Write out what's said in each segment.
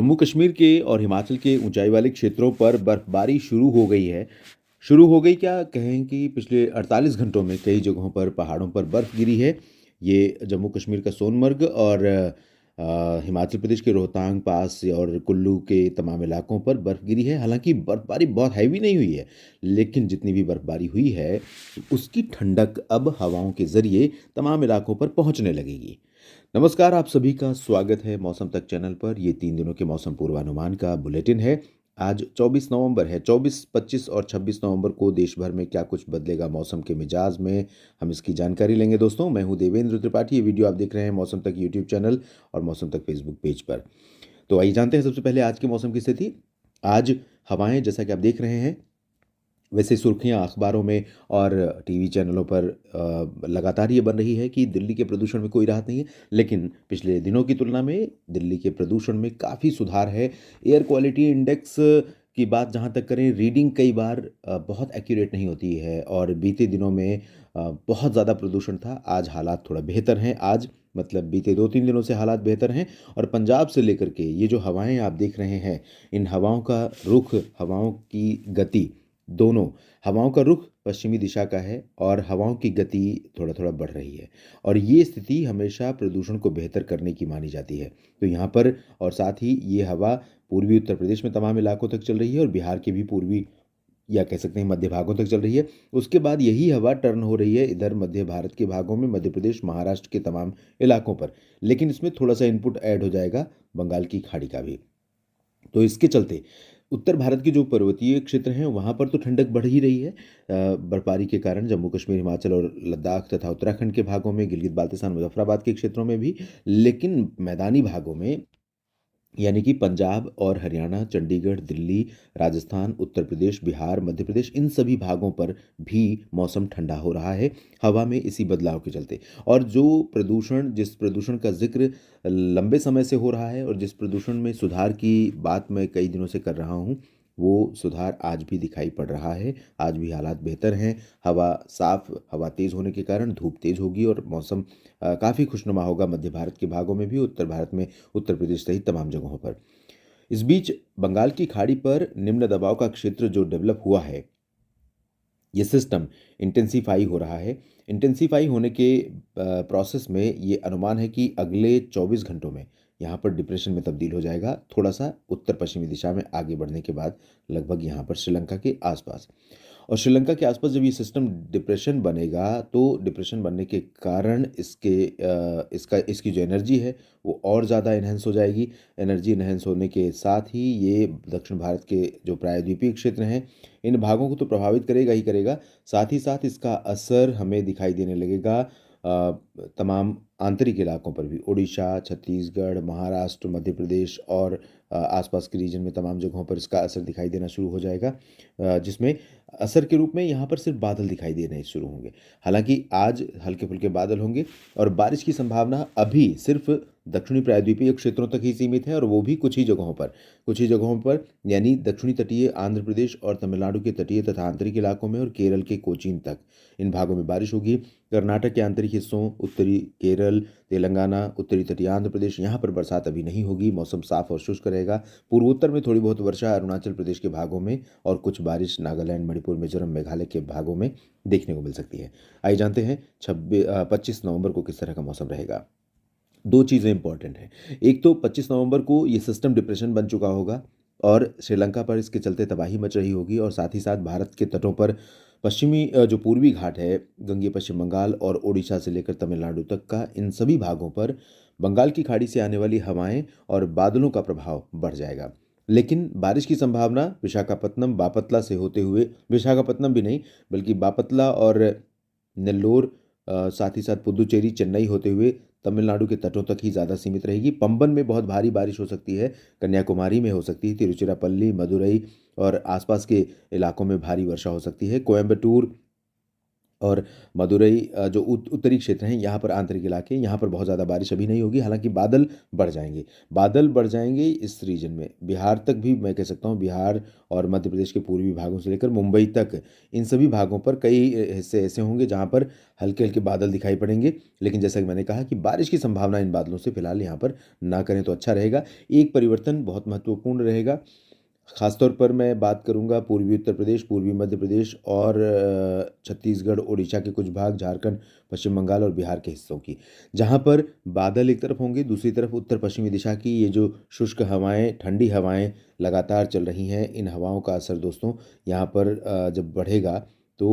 जम्मू कश्मीर के और हिमाचल के ऊंचाई वाले क्षेत्रों पर बर्फबारी शुरू हो गई है। शुरू हो गई क्या कहें कि पिछले 48 घंटों में कई जगहों पर पहाड़ों पर बर्फ़ गिरी है। ये जम्मू कश्मीर का सोनमर्ग और हिमाचल प्रदेश के रोहतांग पास और कुल्लू के तमाम इलाकों पर बर्फ़ गिरी है। हालांकि बर्फ़बारी बहुत हैवी नहीं हुई है, लेकिन जितनी भी बर्फ़बारी हुई है उसकी ठंडक अब हवाओं के ज़रिए तमाम इलाकों पर पहुंचने लगेगी। नमस्कार, आप सभी का स्वागत है मौसम तक चैनल पर। ये 3 दिनों के मौसम पूर्वानुमान का बुलेटिन है। आज 24 नवंबर है। 24, 25 और 26 नवंबर को देश भर में क्या कुछ बदलेगा मौसम के मिजाज में, हम इसकी जानकारी लेंगे दोस्तों। मैं हूं देवेंद्र त्रिपाठी। ये वीडियो आप देख रहे हैं मौसम तक यूट्यूब चैनल और मौसम तक फेसबुक पेज पर। तो आइए जानते हैं सबसे पहले आज के मौसम की स्थिति। आज हवाएं जैसा कि आप देख रहे हैं, वैसे सुर्खियां अखबारों में और टीवी चैनलों पर लगातार ये बन रही है कि दिल्ली के प्रदूषण में कोई राहत नहीं है, लेकिन पिछले दिनों की तुलना में दिल्ली के प्रदूषण में काफ़ी सुधार है। एयर क्वालिटी इंडेक्स की बात जहाँ तक करें, रीडिंग कई बार बहुत एक्यूरेट नहीं होती है और बीते दिनों में बहुत ज़्यादा प्रदूषण था। आज हालात थोड़ा बेहतर हैं। आज मतलब बीते 2-3 दिनों से हालात बेहतर हैं। और पंजाब से लेकर के ये जो हवाएं आप देख रहे हैं, इन हवाओं का रुख, हवाओं की गति, दोनों हवाओं का रुख पश्चिमी दिशा का है और हवाओं की गति थोड़ा थोड़ा बढ़ रही है। और ये स्थिति हमेशा प्रदूषण को बेहतर करने की मानी जाती है। तो यहाँ पर और साथ ही ये हवा पूर्वी उत्तर प्रदेश में तमाम इलाकों तक चल रही है और बिहार के भी पूर्वी या कह सकते हैं मध्य भागों तक चल रही है। उसके बाद यही हवा टर्न हो रही है इधर मध्य भारत के भागों में, मध्य प्रदेश महाराष्ट्र के तमाम इलाकों पर। लेकिन इसमें थोड़ा सा इनपुट ऐड हो जाएगा बंगाल की खाड़ी का भी। तो इसके चलते उत्तर भारत के जो पर्वतीय क्षेत्र हैं वहाँ पर तो ठंडक बढ़ ही रही है बर्फबारी के कारण। जम्मू कश्मीर, हिमाचल और लद्दाख तथा उत्तराखंड के भागों में, गिलगित बाल्तिस्तान, मुजफ्फराबाद के क्षेत्रों में भी। लेकिन मैदानी भागों में यानी कि पंजाब और हरियाणा, चंडीगढ़, दिल्ली, राजस्थान, उत्तर प्रदेश, बिहार, मध्य प्रदेश, इन सभी भागों पर भी मौसम ठंडा हो रहा है हवा में इसी बदलाव के चलते। और जिस प्रदूषण का जिक्र लंबे समय से हो रहा है और जिस प्रदूषण में सुधार की बात मैं कई दिनों से कर रहा हूँ, वो सुधार आज भी दिखाई पड़ रहा है। आज भी हालात बेहतर हैं। हवा साफ, हवा तेज़ होने के कारण धूप तेज़ होगी और मौसम काफ़ी खुशनुमा होगा मध्य भारत के भागों में भी, उत्तर भारत में, उत्तर प्रदेश सहित तमाम जगहों पर। इस बीच बंगाल की खाड़ी पर निम्न दबाव का क्षेत्र जो डेवलप हुआ है, ये सिस्टम इंटेंसीफाई हो रहा है। इंटेंसीफाई होने के प्रोसेस में ये अनुमान है कि अगले 24 घंटों में यहाँ पर डिप्रेशन में तब्दील हो जाएगा, थोड़ा सा उत्तर पश्चिमी दिशा में आगे बढ़ने के बाद लगभग यहाँ पर श्रीलंका के आसपास। और श्रीलंका के आसपास जब ये सिस्टम डिप्रेशन बनेगा, तो डिप्रेशन बनने के कारण इसकी जो एनर्जी है वो और ज़्यादा इन्हेंस हो जाएगी। एनर्जी इन्हेंस होने के साथ ही ये दक्षिण भारत के जो प्रायद्वीपीय क्षेत्र हैं, इन भागों को तो प्रभावित करेगा ही करेगा। साथ ही साथ इसका असर हमें दिखाई देने लगेगा तमाम आंतरिक इलाकों पर भी। उड़ीसा, छत्तीसगढ़, महाराष्ट्र, मध्य प्रदेश और आसपास के रीजन में तमाम जगहों पर इसका असर दिखाई देना शुरू हो जाएगा, जिसमें असर के रूप में यहाँ पर सिर्फ बादल दिखाई देने शुरू होंगे। हालांकि आज हल्के फुल्के बादल होंगे और बारिश की संभावना अभी सिर्फ दक्षिणी प्रायद्वीपीय क्षेत्रों तक ही सीमित है और वो भी कुछ ही जगहों पर यानी दक्षिणी तटीय आंध्र प्रदेश और तमिलनाडु के तटीय तथा आंतरिक इलाकों में और केरल के कोचीन तक इन भागों में बारिश होगी। कर्नाटक के आंतरिक हिस्सों, उत्तरी केरल, तेलंगाना, उत्तरी तटीय आंध्र प्रदेश, यहाँ पर बरसात अभी नहीं होगी। मौसम साफ और शुष्क रहेगा। पूर्वोत्तर में थोड़ी बहुत वर्षा अरुणाचल प्रदेश के भागों में और कुछ बारिश नागालैंड, मणिपुर, मिजोरम, मेघालय के भागों में देखने को मिल सकती है। आइए जानते हैं 25 नवंबर को किस तरह का मौसम रहेगा। दो चीज़ें इंपॉर्टेंट हैं। एक तो 25 नवंबर को ये सिस्टम डिप्रेशन बन चुका होगा और श्रीलंका पर इसके चलते तबाही मच रही होगी और साथ ही साथ भारत के तटों पर जो पूर्वी घाट है, गंगे पश्चिम बंगाल और ओडिशा से लेकर तमिलनाडु तक का, इन सभी भागों पर बंगाल की खाड़ी से आने वाली हवाएं और बादलों का प्रभाव बढ़ जाएगा। लेकिन बारिश की संभावना विशाखापत्तनम, बापतला से होते हुए, विशाखापत्तनम भी नहीं बल्कि बापतला और नेल्लोर, साथ ही साथ पुदुचेरी, चेन्नई होते हुए तमिलनाडु के तटों तक ही ज़्यादा सीमित रहेगी। पंबन में बहुत भारी बारिश हो सकती है, कन्याकुमारी में हो सकती है, तिरुचिरापल्ली, मदुरई और आसपास के इलाकों में भारी वर्षा हो सकती है। कोयम्बटूर और मदुरई जो उत्तरी क्षेत्र हैं यहाँ पर आंतरिक इलाके, यहाँ पर बहुत ज़्यादा बारिश अभी नहीं होगी। हालांकि बादल बढ़ जाएंगे, बादल बढ़ जाएंगे इस रीजन में, बिहार तक भी मैं कह सकता हूँ, बिहार और मध्य प्रदेश के पूर्वी भागों से लेकर मुंबई तक, इन सभी भागों पर कई हिस्से ऐसे होंगे जहाँ पर हल्के हल्के बादल दिखाई पड़ेंगे। लेकिन जैसा कि मैंने कहा कि बारिश की संभावना इन बादलों से फिलहाल यहाँ पर ना करें तो अच्छा रहेगा। एक परिवर्तन बहुत महत्वपूर्ण रहेगा, खासतौर पर मैं बात करूंगा पूर्वी उत्तर प्रदेश, पूर्वी मध्य प्रदेश और छत्तीसगढ़, उड़ीसा के कुछ भाग, झारखंड, पश्चिम बंगाल और बिहार के हिस्सों की, जहां पर बादल एक तरफ होंगे, दूसरी तरफ उत्तर पश्चिमी दिशा की ये जो शुष्क हवाएं, ठंडी हवाएं लगातार चल रही हैं, इन हवाओं का असर दोस्तों यहाँ पर जब बढ़ेगा तो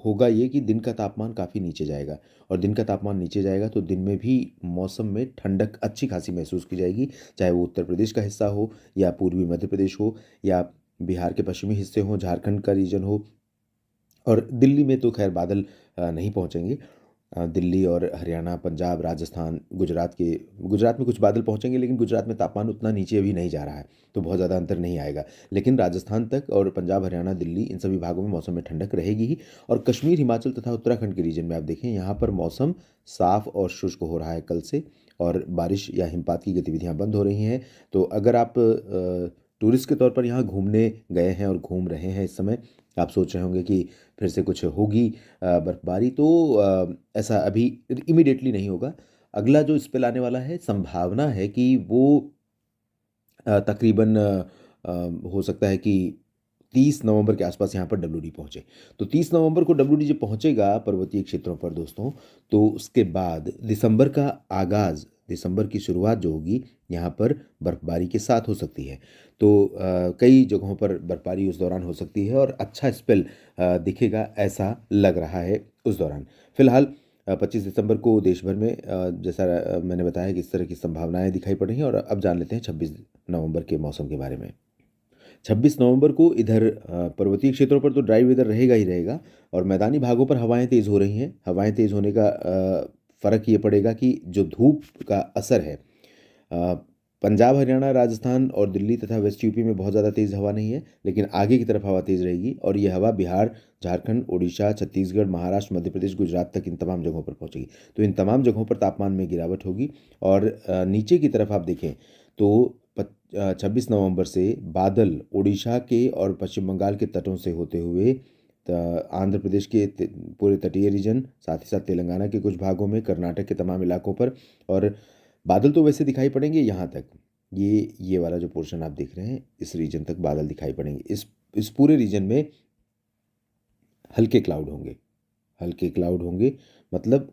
होगा ये कि दिन का तापमान काफ़ी नीचे जाएगा, और दिन का तापमान नीचे जाएगा तो दिन में भी मौसम में ठंडक अच्छी खासी महसूस की जाएगी, चाहे वो उत्तर प्रदेश का हिस्सा हो या पूर्वी मध्य प्रदेश हो या बिहार के पश्चिमी हिस्से हों, झारखंड का रीजन हो। और दिल्ली में तो खैर बादल नहीं पहुंचेंगे। दिल्ली और हरियाणा, पंजाब, राजस्थान, गुजरात में कुछ बादल पहुंचेंगे, लेकिन गुजरात में तापमान उतना नीचे अभी नहीं जा रहा है, तो बहुत ज़्यादा अंतर नहीं आएगा। लेकिन राजस्थान तक और पंजाब, हरियाणा, दिल्ली, इन सभी भागों में मौसम में ठंडक रहेगी ही। और कश्मीर, हिमाचल तथा उत्तराखंड के रीजन में आप देखें, यहाँ पर मौसम साफ और शुष्क हो रहा है कल से, और बारिश या हिमपात की गतिविधियाँ बंद हो रही हैं। तो अगर आप टूरिस्ट के तौर पर यहाँ घूमने गए हैं और घूम रहे हैं इस समय, आप सोच रहे होंगे कि फिर से कुछ होगी बर्फबारी, तो ऐसा अभी इमीडिएटली नहीं होगा। अगला जो स्पेल आने वाला है, संभावना है कि वो तकरीबन हो सकता है कि 30 नवंबर के आसपास यहाँ पर डब्ल्यू डी पहुँचे। तो 30 नवंबर को डब्ल्यू डी जब पहुँचेगा पर्वतीय क्षेत्रों पर दोस्तों, तो उसके बाद दिसंबर का आगाज़, दिसंबर की शुरुआत जो होगी यहाँ पर बर्फबारी के साथ हो सकती है। तो कई जगहों पर बर्फबारी उस दौरान हो सकती है और अच्छा स्पेल दिखेगा, ऐसा लग रहा है उस दौरान। फिलहाल 25 दिसंबर को देश भर में जैसा मैंने बताया कि इस तरह की संभावनाएं दिखाई पड़ रही हैं। और अब जान लेते हैं 26 नवंबर के मौसम के बारे में। 26 नवंबर को इधर पर्वतीय क्षेत्रों पर तो ड्राई वेदर रहेगा ही रहेगा, और मैदानी भागों पर हवाएं तेज़ हो रही हैं। हवाएं तेज़ होने का फ़र्क ये पड़ेगा कि जो धूप का असर है, पंजाब, हरियाणा, राजस्थान और दिल्ली तथा वेस्ट यूपी में बहुत ज़्यादा तेज़ हवा नहीं है, लेकिन आगे की तरफ हवा तेज़ रहेगी, और ये हवा बिहार, झारखंड, उड़ीसा, छत्तीसगढ़, महाराष्ट्र, मध्य प्रदेश, गुजरात तक इन तमाम जगहों पर पहुंचेगी। तो इन तमाम जगहों पर तापमान में गिरावट होगी। और नीचे की तरफ आप देखें तो 26 नवंबर से बादल उड़ीसा के और पश्चिम बंगाल के तटों से होते हुए आंध्र प्रदेश के पूरे तटीय रीजन, साथ ही साथ तेलंगाना के कुछ भागों में, कर्नाटक के तमाम इलाकों पर, और बादल तो वैसे दिखाई पड़ेंगे यहाँ तक, ये वाला जो पोर्शन आप देख रहे हैं, इस रीजन तक बादल दिखाई पड़ेंगे। इस पूरे रीजन में हल्के क्लाउड होंगे, हल्के क्लाउड होंगे, मतलब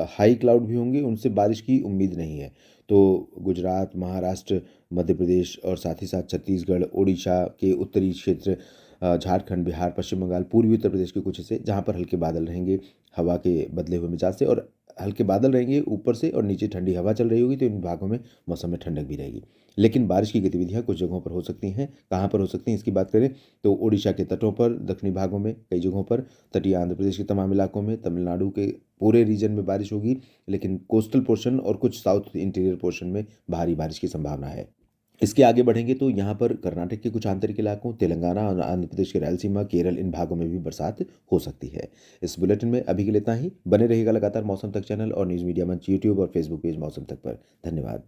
हाई क्लाउड भी होंगे, उनसे बारिश की उम्मीद नहीं है। तो गुजरात, महाराष्ट्र, मध्य प्रदेश और साथ ही साथ छत्तीसगढ़, उड़ीसा के उत्तरी क्षेत्र, झारखंड, बिहार, पश्चिम बंगाल, पूर्वी उत्तर प्रदेश के कुछ हिस्से, जहाँ पर हल्के बादल रहेंगे हवा के बदले हुए मिजाज से, और हल्के बादल रहेंगे ऊपर से और नीचे ठंडी हवा चल रही होगी, तो इन भागों में मौसम में ठंडक भी रहेगी। लेकिन बारिश की गतिविधियां कुछ जगहों पर हो सकती हैं। कहाँ पर हो सकती हैं इसकी बात करें तो उड़ीसा के तटों पर, दक्षिणी भागों में कई जगहों पर, तटीय आंध्र प्रदेश के तमाम इलाकों में, तमिलनाडु के पूरे रीजन में बारिश होगी, लेकिन कोस्टल पोर्शन और कुछ साउथ इंटीरियर पोर्शन में भारी बारिश की संभावना है। इसके आगे बढ़ेंगे तो यहाँ पर कर्नाटक के कुछ आंतरिक इलाकों, तेलंगाना और आंध्र प्रदेश के रायलसीमा, केरल, इन भागों में भी बरसात हो सकती है। इस बुलेटिन में अभी के लिए इतना ही। बने रहेगा लगातार मौसम तक चैनल और न्यूज़ मीडिया मंच यूट्यूब और फेसबुक पेज मौसम तक पर। धन्यवाद।